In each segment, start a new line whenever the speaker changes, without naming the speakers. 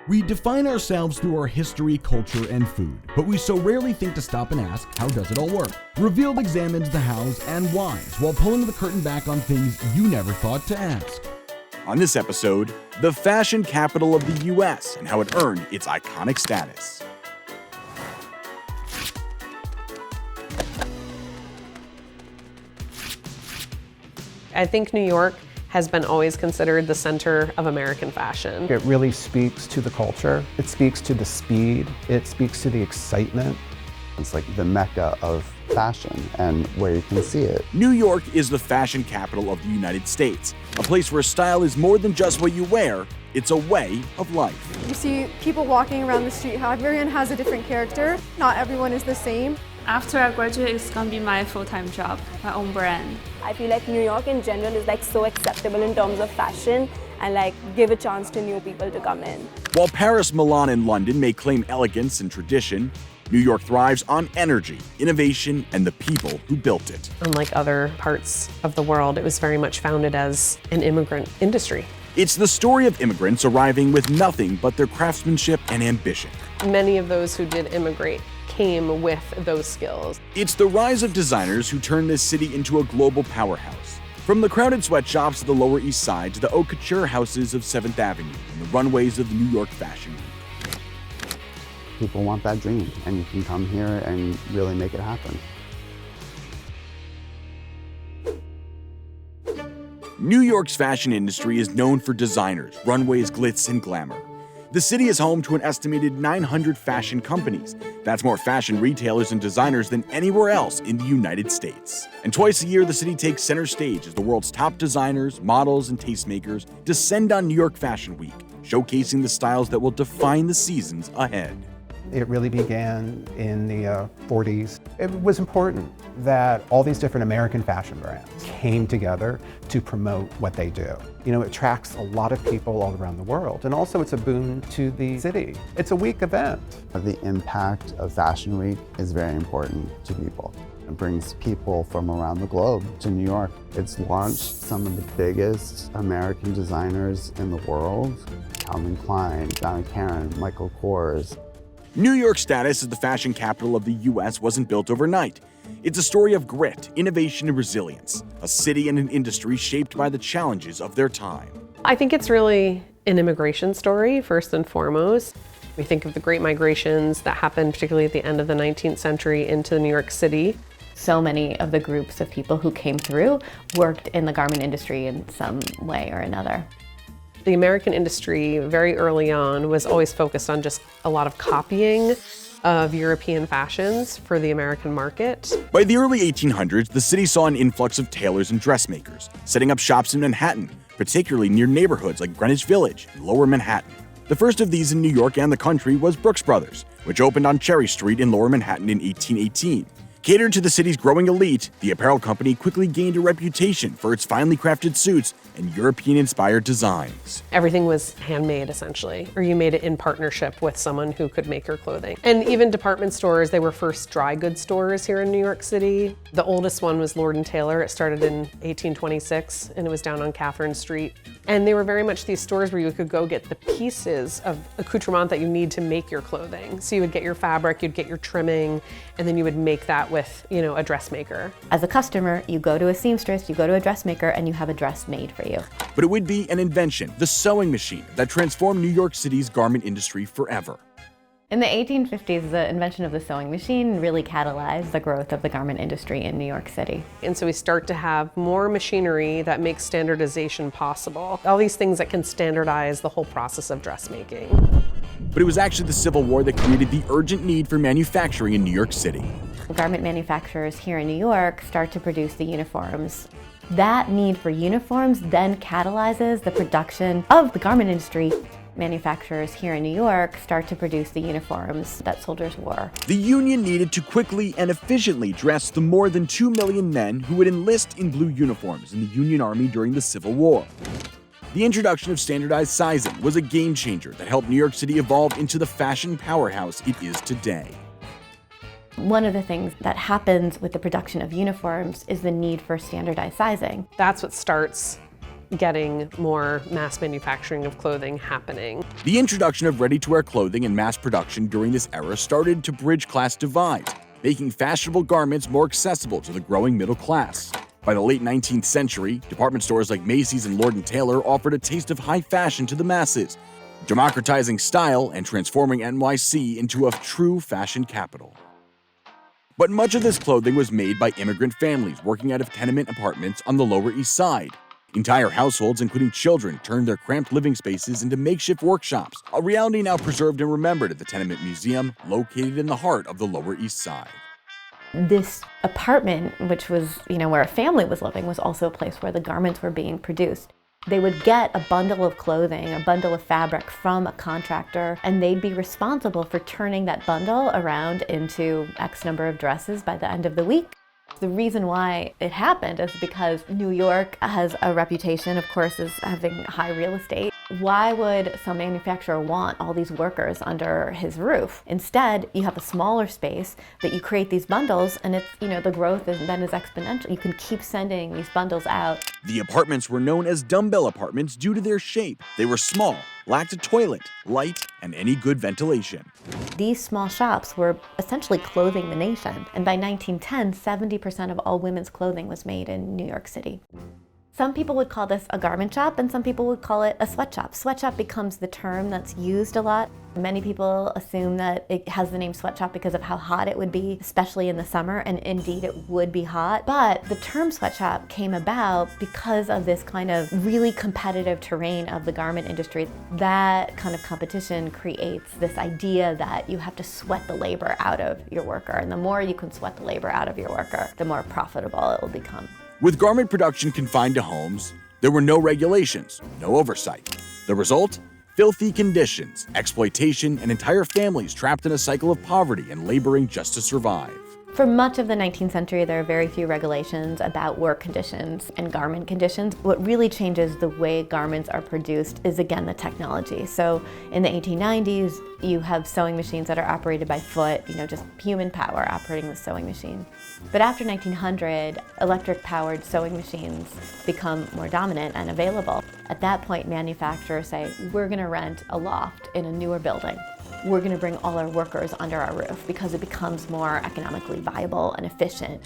We define ourselves through our history, culture, and food, but we so rarely think to stop and ask, how does it all work? Revealed examines the hows and whys while pulling the curtain back on things you never thought to ask.
On this episode, the fashion capital of the US and how it earned its iconic status.
I think New York has been always considered the center of American fashion.
It really speaks to the culture. It speaks to the speed. It speaks to the excitement.
It's like the mecca of fashion and where you can see it.
New York is the fashion capital of the United States, a place where style is more than just what you wear, it's a way of life.
You see people walking around the street, how everyone has a different character. Not everyone is the same.
After I graduate, it's gonna be my full-time job, my own brand.
I feel like New York in general is like so acceptable in terms of fashion and like give a chance to new people to come in.
While Paris, Milan, and London may claim elegance and tradition, New York thrives on energy, innovation, and the people who built it.
Unlike other parts of the world, it was very much founded as an immigrant industry.
It's the story of immigrants arriving with nothing but their craftsmanship and ambition.
Many of those who did immigrate came with those skills.
It's the rise of designers who turned this city into a global powerhouse. From the crowded sweatshops of the Lower East Side to the haute couture houses of 7th Avenue and the runways of the New York Fashion Week.
People want that dream, and you can come here and really make it happen.
New York's fashion industry is known for designers, runways, glitz, and glamour. The city is home to an estimated 900 fashion companies. That's more fashion retailers and designers than anywhere else in the United States. And twice a year, the city takes center stage as the world's top designers, models, and tastemakers descend on New York Fashion Week, showcasing the styles that will define the seasons ahead.
It really began in the 40s. It was important that all these different American fashion brands came together to promote what they do. You know, it attracts a lot of people all around the world, and also it's a boon to the city. It's a week event.
The impact of Fashion Week is very important to people. It brings people from around the globe to New York. It's launched some of the biggest American designers in the world. Calvin Klein, Donna Karan, Michael Kors.
New York's status as the fashion capital of the US wasn't built overnight. It's a story of grit, innovation, and resilience, a city and an industry shaped by the challenges of their time.
I think it's really an immigration story, first and foremost. We think of the great migrations that happened particularly at the end of the 19th century into New York City.
So many of the groups of people who came through worked in the garment industry in some way or another.
The American industry very early on was always focused on just a lot of copying of European fashions for the American market.
By the early 1800s, the city saw an influx of tailors and dressmakers, setting up shops in Manhattan, particularly near neighborhoods like Greenwich Village and Lower Manhattan. The first of these in New York and the country was Brooks Brothers, which opened on Cherry Street in Lower Manhattan in 1818. Catered to the city's growing elite, the apparel company quickly gained a reputation for its finely crafted suits and European-inspired designs.
Everything was handmade, essentially, or you made it in partnership with someone who could make your clothing. And even department stores, they were first dry goods stores here in New York City. The oldest one was Lord & Taylor. It started in 1826, and it was down on Catherine Street. And they were very much these stores where you could go get the pieces of accoutrement that you need to make your clothing. So you would get your fabric, you'd get your trimming, and then you would make that with, a dressmaker.
As a customer, you go to a seamstress, you go to a dressmaker, and you have a dress made for you.
But it would be an invention, the sewing machine, that transformed New York City's garment industry forever.
In the 1850s, the invention of the sewing machine really catalyzed the growth of the garment industry in New York City.
And so we start to have more machinery that makes standardization possible. All these things that can standardize the whole process of dressmaking.
But it was actually the Civil War that created the urgent need for manufacturing in New York City.
Garment manufacturers here in New York start to produce the uniforms. That need for uniforms then catalyzes the production of the garment industry. Manufacturers here in New York start to produce the uniforms that soldiers wore.
The Union needed to quickly and efficiently dress the more than 2 million men who would enlist in blue uniforms in the Union Army during the Civil War. The introduction of standardized sizing was a game changer that helped New York City evolve into the fashion powerhouse it is today.
One of the things that happens with the production of uniforms is the need for standardized sizing.
That's what starts getting more mass manufacturing of clothing happening.
The introduction of ready-to-wear clothing and mass production during this era started to bridge class divides, making fashionable garments more accessible to the growing middle class. By the late 19th century, department stores like Macy's and Lord & Taylor offered a taste of high fashion to the masses, democratizing style and transforming NYC into a true fashion capital. But much of this clothing was made by immigrant families working out of tenement apartments on the Lower East Side. Entire households, including children, turned their cramped living spaces into makeshift workshops, a reality now preserved and remembered at the Tenement Museum, located in the heart of the Lower East Side.
This apartment, which was, where a family was living, was also a place where the garments were being produced. They would get a bundle of clothing, a bundle of fabric from a contractor, and they'd be responsible for turning that bundle around into X number of dresses by the end of the week. The reason why it happened is because New York has a reputation, of course, as having high real estate. Why would some manufacturer want all these workers under his roof? Instead, you have a smaller space that you create these bundles, and it's, the growth then is exponential. You can keep sending these bundles out.
The apartments were known as dumbbell apartments due to their shape. They were small, lacked a toilet, light, and any good ventilation.
These small shops were essentially clothing the nation, and by 1910, 70% of all women's clothing was made in New York City. Some people would call this a garment shop, and some people would call it a sweatshop. Sweatshop becomes the term that's used a lot. Many people assume that it has the name sweatshop because of how hot it would be, especially in the summer, and indeed it would be hot. But the term sweatshop came about because of this kind of really competitive terrain of the garment industry. That kind of competition creates this idea that you have to sweat the labor out of your worker, and the more you can sweat the labor out of your worker, the more profitable it will become.
With garment production confined to homes, there were no regulations, no oversight. The result? Filthy conditions, exploitation, and entire families trapped in a cycle of poverty and laboring just to survive.
For much of the 19th century, there are very few regulations about work conditions and garment conditions. What really changes the way garments are produced is, again, the technology. So in the 1890s, you have sewing machines that are operated by foot, just human power operating the sewing machine. But after 1900, electric-powered sewing machines become more dominant and available. At that point, manufacturers say, we're going to rent a loft in a newer building. We're going to bring all our workers under our roof because it becomes more economically viable and efficient.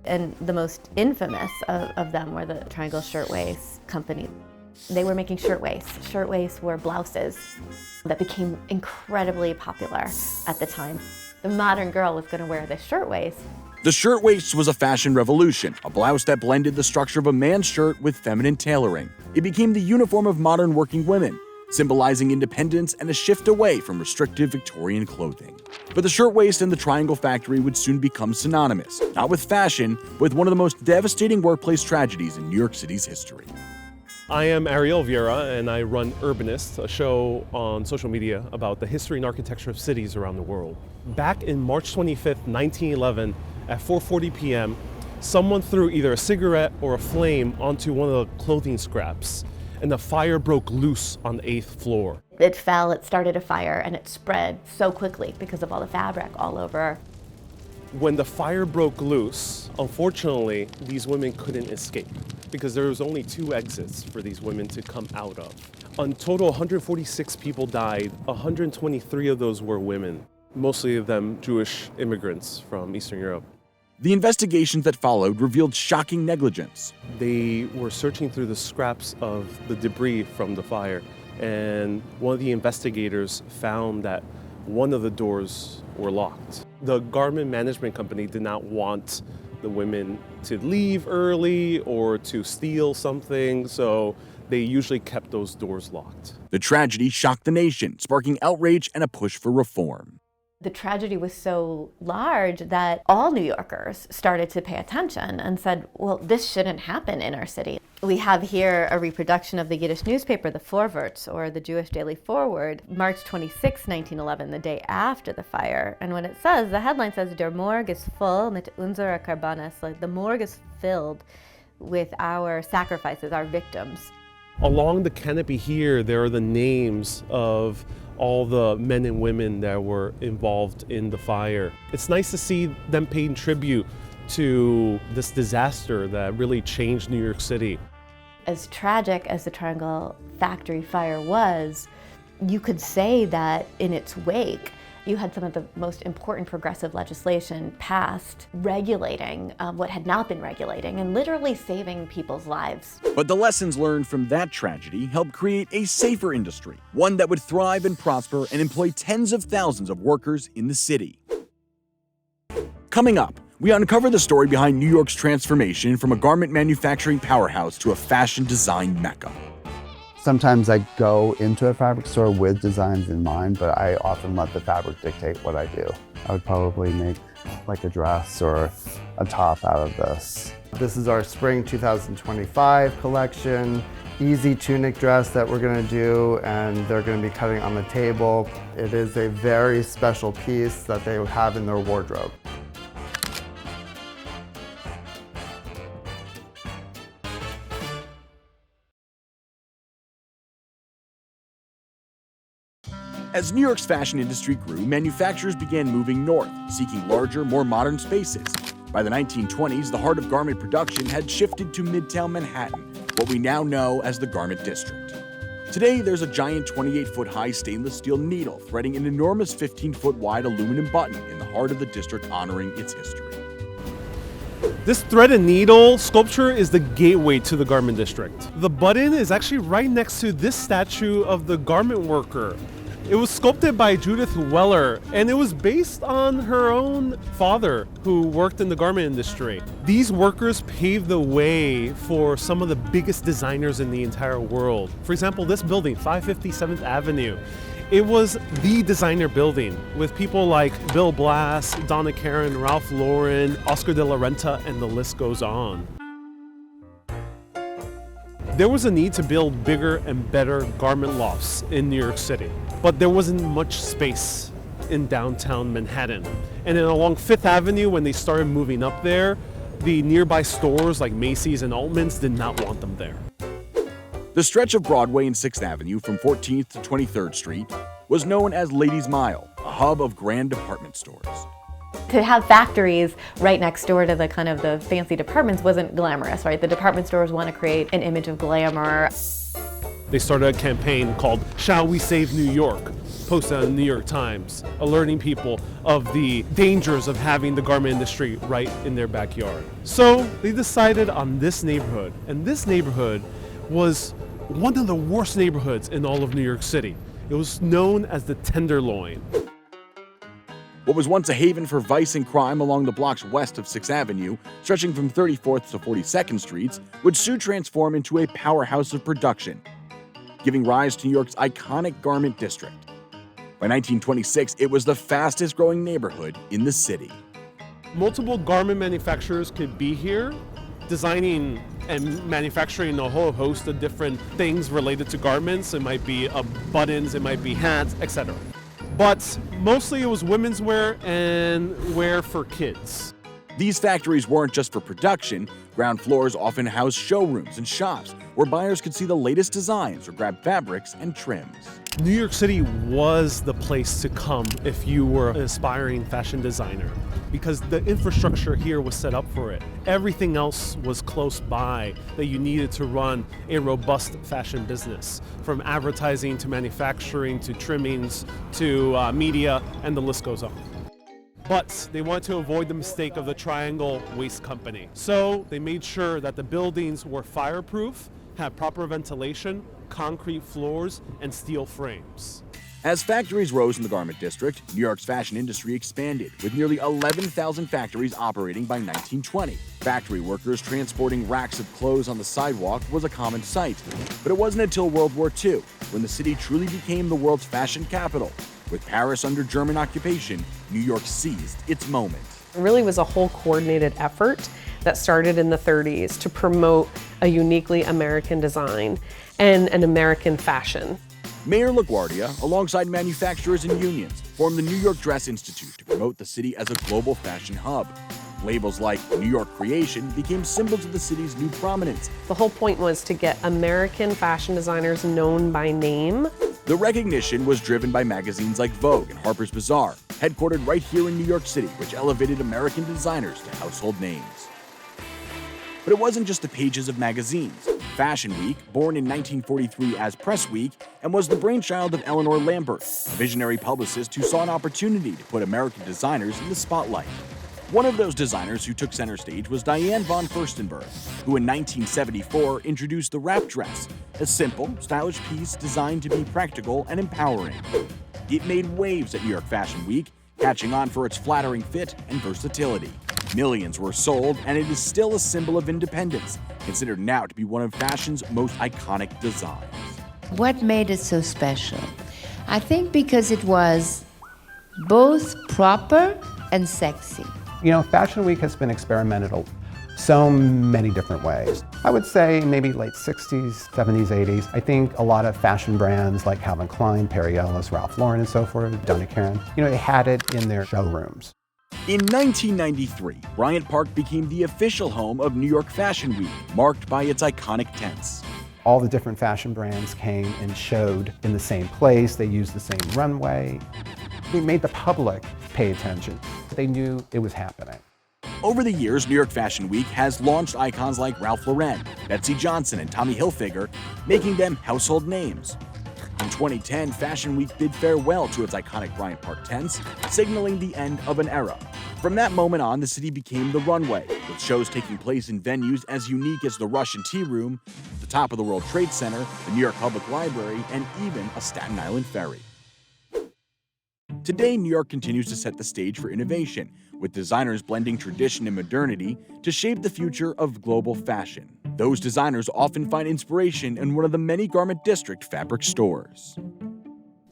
And the most infamous of them were the Triangle Shirtwaist Company. They were making shirtwaists. Shirtwaists were blouses that became incredibly popular at the time. The modern girl was going to wear this shirtwaist.
The shirtwaist was a fashion revolution, a blouse that blended the structure of a man's shirt with feminine tailoring. It became the uniform of modern working women, symbolizing independence and a shift away from restrictive Victorian clothing. But the shirtwaist and the Triangle Factory would soon become synonymous, not with fashion, but with one of the most devastating workplace tragedies in New York City's history.
I am Ariel Vieira, and I run Urbanist, a show on social media about the history and architecture of cities around the world. Back in March 25th, 1911, at 4:40 p.m., someone threw either a cigarette or a flame onto one of the clothing scraps, and the fire broke loose on the 8th floor.
It fell, it started a fire, and it spread so quickly because of all the fabric all over.
When the fire broke loose, unfortunately, these women couldn't escape because there was only 2 exits for these women to come out of. In total, 146 people died. 123 of those were women, mostly of them Jewish immigrants from Eastern Europe.
The investigations that followed revealed shocking negligence.
They were searching through the scraps of the debris from the fire, and one of the investigators found that one of the doors were locked. The garment management company did not want the women to leave early or to steal something, so they usually kept those doors locked.
The tragedy shocked the nation, sparking outrage and a push for reform.
The tragedy was so large that all New Yorkers started to pay attention and said, well, this shouldn't happen in our city. We have here a reproduction of the Yiddish newspaper, the Vorwärts, or the Jewish Daily Forward, March 26, 1911, the day after the fire. And what it says, the headline says, Der Morg ist voll mit unserer Karbanes, like the morgue is filled with our sacrifices, our victims.
Along the canopy here, there are the names of all the men and women that were involved in the fire. It's nice to see them paying tribute to this disaster that really changed New York City.
As tragic as the Triangle factory fire was, you could say that in its wake, you had some of the most important progressive legislation passed regulating what had not been regulating and literally saving people's lives.
But the lessons learned from that tragedy helped create a safer industry, one that would thrive and prosper and employ tens of thousands of workers in the city. Coming up, we uncover the story behind New York's transformation from a garment manufacturing powerhouse to a fashion design mecca.
Sometimes I go into a fabric store with designs in mind, but I often let the fabric dictate what I do. I would probably make like a dress or a top out of this.
This is our spring 2025 collection. Easy tunic dress that we're going to do, and they're going to be cutting on the table. It is a very special piece that they have in their wardrobe.
As New York's fashion industry grew, manufacturers began moving north, seeking larger, more modern spaces. By the 1920s, the heart of garment production had shifted to Midtown Manhattan, what we now know as the Garment District. Today, there's a giant 28-foot-high stainless steel needle threading an enormous 15-foot-wide aluminum button in the heart of the district, honoring its history.
This thread and needle sculpture is the gateway to the garment district. The button is actually right next to this statue of the garment worker. It was sculpted by Judith Weller, and it was based on her own father, who worked in the garment industry. These workers paved the way for some of the biggest designers in the entire world. For example, this building, 557th Avenue, it was the designer building with people like Bill Blass, Donna Karan, Ralph Lauren, Oscar de la Renta, and the list goes on. There was a need to build bigger and better garment lofts in New York City, but there wasn't much space in downtown Manhattan. And then along Fifth Avenue, when they started moving up there, the nearby stores like Macy's and Altman's did not want them there.
The stretch of Broadway and 6th Avenue from 14th to 23rd Street was known as Ladies' Mile, a hub of grand department stores.
To have factories right next door to the kind of the fancy departments wasn't glamorous, right? The department stores want to create an image of glamour.
They started a campaign called Shall We Save New York, posted on the New York Times, alerting people of the dangers of having the garment industry right in their backyard. So they decided on this neighborhood, and this neighborhood was one of the worst neighborhoods in all of New York City. It was known as the Tenderloin.
What was once a haven for vice and crime along the blocks west of 6th Avenue, stretching from 34th to 42nd Streets, would soon transform into a powerhouse of production, giving rise to New York's iconic garment district. By 1926, it was the fastest growing neighborhood in the city.
Multiple garment manufacturers could be here, designing and manufacturing a whole host of different things related to garments. It might be buttons, it might be hats, etc. But mostly it was women's wear and wear for kids.
These factories weren't just for production. Ground floors often housed showrooms and shops where buyers could see the latest designs or grab fabrics and trims.
New York City was the place to come if you were an aspiring fashion designer, because the infrastructure here was set up for it. Everything else was close by that you needed to run a robust fashion business, from advertising to manufacturing to trimmings to media, and the list goes on. But they wanted to avoid the mistake of the Triangle Waste Company. So they made sure that the buildings were fireproof, had proper ventilation, concrete floors, and steel frames.
As factories rose in the garment district, New York's fashion industry expanded, with nearly 11,000 factories operating by 1920. Factory workers transporting racks of clothes on the sidewalk was a common sight. But it wasn't until World War II when the city truly became the world's fashion capital. With Paris under German occupation, New York seized its moment.
It really was a whole coordinated effort that started in the 30s to promote a uniquely American design and an American fashion.
Mayor LaGuardia, alongside manufacturers and unions, formed the New York Dress Institute to promote the city as a global fashion hub. Labels like New York Creation became symbols of the city's new prominence.
The whole point was to get American fashion designers known by name.
The recognition was driven by magazines like Vogue and Harper's Bazaar, headquartered right here in New York City, which elevated American designers to household names. But it wasn't just the pages of magazines. Fashion Week, born in 1943 as Press Week, and was the brainchild of Eleanor Lambert, a visionary publicist who saw an opportunity to put American designers in the spotlight. One of those designers who took center stage was Diane von Furstenberg, who in 1974 introduced the wrap dress, a simple, stylish piece designed to be practical and empowering. It made waves at New York Fashion Week, catching on for its flattering fit and versatility. Millions were sold, and it is still a symbol of independence, considered now to be one of fashion's most iconic designs.
What made it so special? I think because it was both proper and sexy.
You know, Fashion Week has been experimented so many different ways. I would say maybe late 60s, 70s, 80s. I think a lot of fashion brands like Calvin Klein, Perry Ellis, Ralph Lauren and so forth, Donna Karan, they had it in their showrooms.
In 1993, Bryant Park became the official home of New York Fashion Week, marked by its iconic tents.
All the different fashion brands came and showed in the same place. They used the same runway. They made the public pay attention. They knew it was happening.
Over the years, New York Fashion Week has launched icons like Ralph Lauren, Betsy Johnson, and Tommy Hilfiger, making them household names. In 2010, Fashion Week bid farewell to its iconic Bryant Park tents, signaling the end of an era. From that moment on, the city became the runway, with shows taking place in venues as unique as the Russian Tea Room, the top of the World Trade Center, the New York Public Library, and even a Staten Island ferry. Today, New York continues to set the stage for innovation, with designers blending tradition and modernity to shape the future of global fashion. Those designers often find inspiration in one of the many Garment District fabric stores.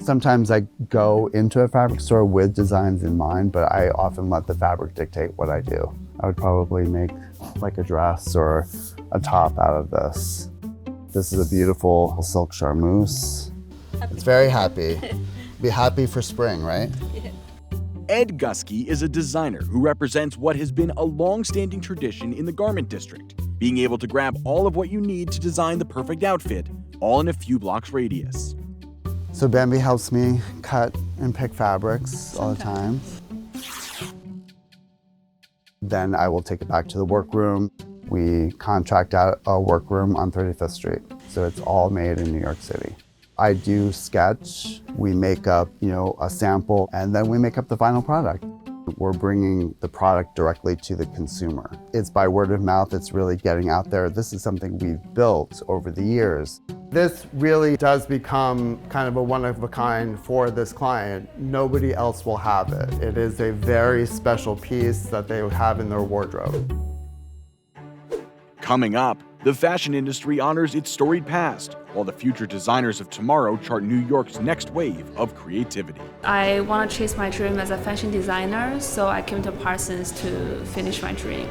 Sometimes I go into a fabric store with designs in mind, but I often let the fabric dictate what I do. I would probably make like a dress or a top out of this. This is a beautiful silk charmeuse. It's very happy. Be happy for spring, right?
Ed Gusky is a designer who represents what has been a long-standing tradition in the Garment District, being able to grab all of what you need to design the perfect outfit, all in a few blocks radius.
So Bambi helps me cut and pick fabrics all the time. Then I will take it back to the workroom. We contract out a workroom on 35th Street, so it's all made in New York City. I do sketch, we make up, a sample, and then we make up the final product. We're bringing the product directly to the consumer. It's by word of mouth, it's really getting out there. This is something we've built over the years.
This really does become kind of a one-of-a-kind for this client. Nobody else will have it. It is a very special piece that they would have in their wardrobe.
Coming up, the fashion industry honors its storied past, while the future designers of tomorrow chart New York's next wave of creativity.
I want to chase my dream as a fashion designer, so I came to Parsons to finish my dream.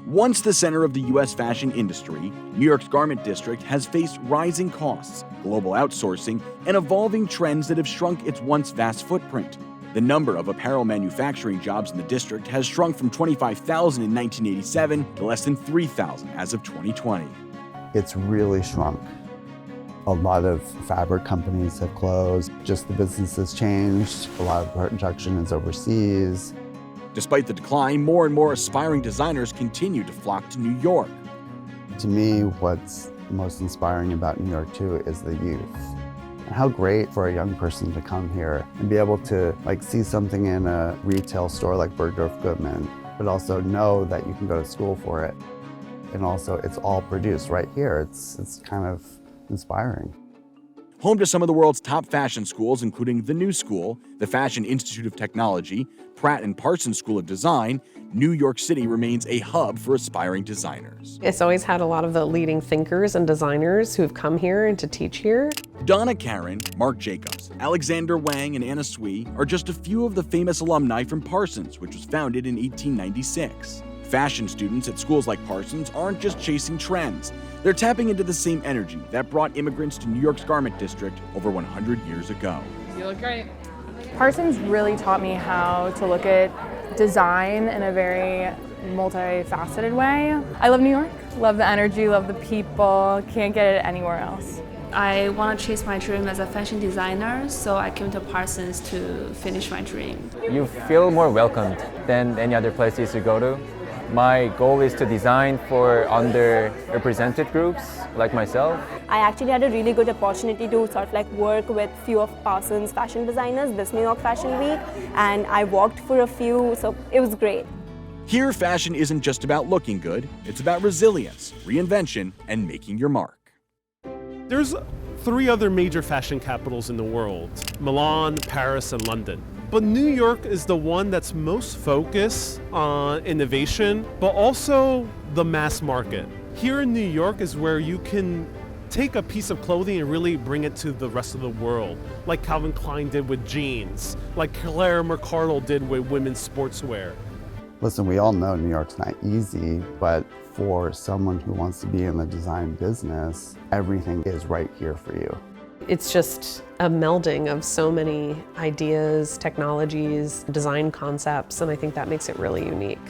Once the center of the U.S. fashion industry, New York's Garment District has faced rising costs, global outsourcing, and evolving trends that have shrunk its once vast footprint. The number of apparel manufacturing jobs in the district has shrunk from 25,000 in 1987 to less than 3,000 as of 2020.
It's really shrunk. A lot of fabric companies have closed. Just the business has changed. A lot of production is overseas.
Despite the decline, more and more aspiring designers continue to flock to New York.
To me, what's most inspiring about New York too is the youth. How great for a young person to come here and be able to see something in a retail store like Bergdorf Goodman, but also know that you can go to school for it. And also it's all produced right here. It's kind of inspiring.
Home to some of the world's top fashion schools, including the New School, the Fashion Institute of Technology, Pratt and Parsons School of Design, New York City remains a hub for aspiring designers.
It's always had a lot of the leading thinkers and designers who've come here and to teach here.
Donna Karan, Marc Jacobs, Alexander Wang, and Anna Sui are just a few of the famous alumni from Parsons, which was founded in 1896. Fashion students at schools like Parsons aren't just chasing trends. They're tapping into the same energy that brought immigrants to New York's Garment District over 100 years ago.
You look great. Parsons really taught me how to look at design in a very multifaceted way. I love New York, love the energy, love the people, can't get it anywhere else.
I want to chase my dream as a fashion designer, so I came to Parsons to finish my dream.
You feel more welcomed than any other places you go to. My goal is to design for underrepresented groups like myself.
I actually had a really good opportunity to sort of like work with few of Parsons fashion designers this New York Fashion Week, and I walked for a few, so it was great.
Here, fashion isn't just about looking good, it's about resilience, reinvention, and making your mark.
There's 3 other major fashion capitals in the world: Milan, Paris, and London. But New York is the one that's most focused on innovation, but also the mass market. Here in New York is where you can take a piece of clothing and really bring it to the rest of the world, like Calvin Klein did with jeans, like Claire McCardell did with women's sportswear.
Listen, we all know New York's not easy, but for someone who wants to be in the design business, everything is right here for you.
It's just a melding of so many ideas, technologies, design concepts, and I think that makes it really unique.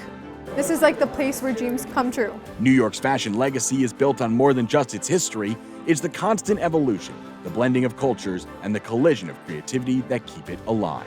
This is like the place where dreams come true.
New York's fashion legacy is built on more than just its history. It's the constant evolution, the blending of cultures, and the collision of creativity that keep it alive.